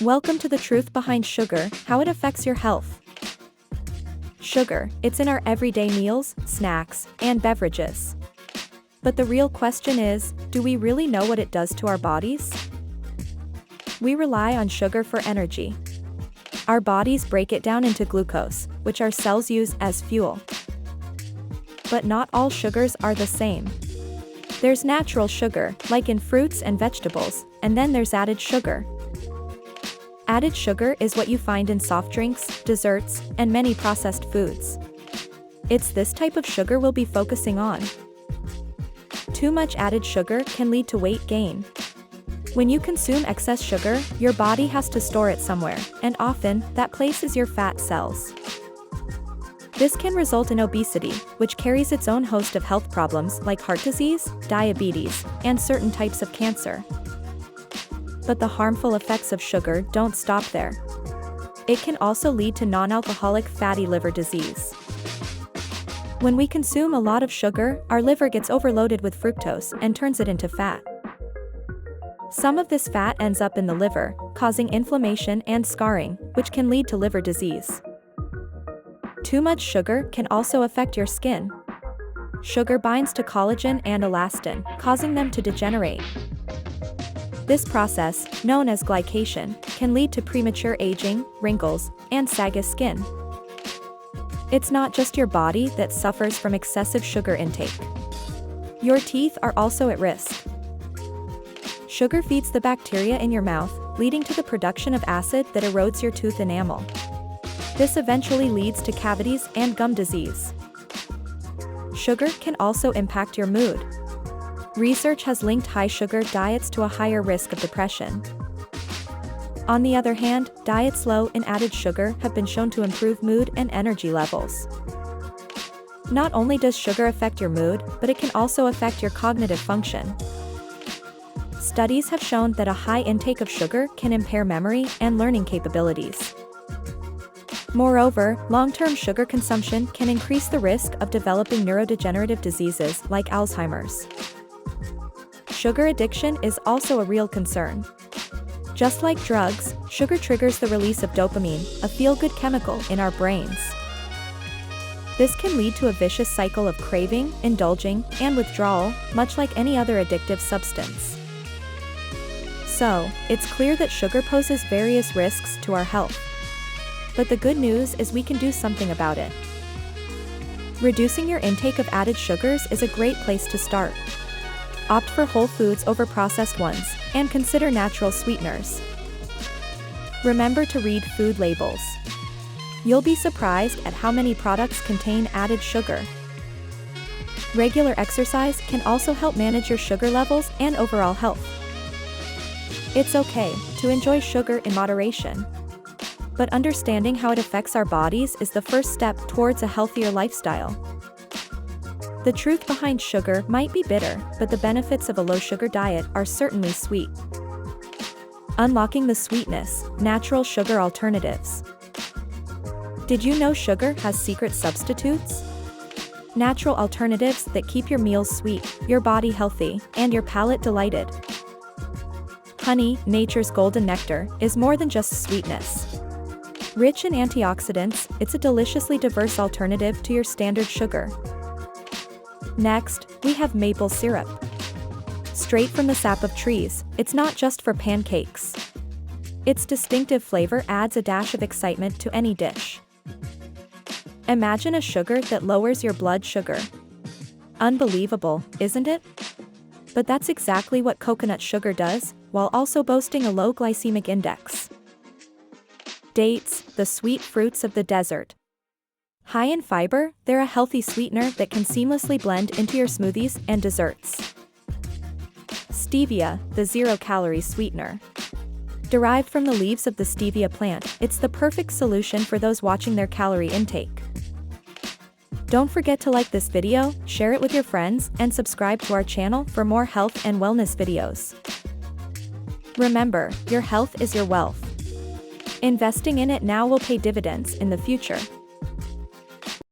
Welcome to the truth behind sugar, how it affects your health. Sugar, it's in our everyday meals, snacks, and beverages. But the real question is, do we really know what it does to our bodies? We rely on sugar for energy. Our bodies break it down into glucose, which our cells use as fuel. But not all sugars are the same. There's natural sugar, like in fruits and vegetables, and then there's added sugar. Added sugar is what you find in soft drinks, desserts, and many processed foods. It's this type of sugar we'll be focusing on. Too much added sugar can lead to weight gain. When you consume excess sugar, your body has to store it somewhere, and often, that place is your fat cells. This can result in obesity, which carries its own host of health problems like heart disease, diabetes, and certain types of cancer. But the harmful effects of sugar don't stop there. It can also lead to non-alcoholic fatty liver disease. When we consume a lot of sugar, our liver gets overloaded with fructose and turns it into fat. Some of this fat ends up in the liver, causing inflammation and scarring, which can lead to liver disease. Too much sugar can also affect your skin. Sugar binds to collagen and elastin, causing them to degenerate. This process, known as glycation, can lead to premature aging, wrinkles, and saggy skin. It's not just your body that suffers from excessive sugar intake. Your teeth are also at risk. Sugar feeds the bacteria in your mouth, leading to the production of acid that erodes your tooth enamel. This eventually leads to cavities and gum disease. Sugar can also impact your mood. Research has linked high-sugar diets to a higher risk of depression. On the other hand, diets low in added sugar have been shown to improve mood and energy levels. Not only does sugar affect your mood, but it can also affect your cognitive function. Studies have shown that a high intake of sugar can impair memory and learning capabilities. Moreover, long-term sugar consumption can increase the risk of developing neurodegenerative diseases like Alzheimer's. Sugar addiction is also a real concern. Just like drugs, sugar triggers the release of dopamine, a feel-good chemical in our brains. This can lead to a vicious cycle of craving, indulging, and withdrawal, much like any other addictive substance. So, it's clear that sugar poses various risks to our health. But the good news is we can do something about it. Reducing your intake of added sugars is a great place to start. Opt for whole foods over processed ones, and consider natural sweeteners. Remember to read food labels. You'll be surprised at how many products contain added sugar. Regular exercise can also help manage your sugar levels and overall health. It's okay to enjoy sugar in moderation. But understanding how it affects our bodies is the first step towards a healthier lifestyle. The truth behind sugar might be bitter, but the benefits of a low-sugar diet are certainly sweet. Unlocking the sweetness, natural sugar alternatives. Did you know sugar has secret substitutes? Natural alternatives that keep your meals sweet, your body healthy, and your palate delighted. Honey, nature's golden nectar, is more than just sweetness. Rich in antioxidants, it's a deliciously diverse alternative to your standard sugar. Next, we have maple syrup. Straight from the sap of trees, it's not just for pancakes. Its distinctive flavor adds a dash of excitement to any dish. Imagine a sugar that lowers your blood sugar. Unbelievable, isn't it? But that's exactly what coconut sugar does, while also boasting a low glycemic index. Dates, the sweet fruits of the desert. High in fiber, they're a healthy sweetener that can seamlessly blend into your smoothies and desserts. Stevia, the zero-calorie sweetener. Derived from the leaves of the stevia plant, it's the perfect solution for those watching their calorie intake. Don't forget to like this video, share it with your friends, and subscribe to our channel for more health and wellness videos. Remember, your health is your wealth. Investing in it now will pay dividends in the future.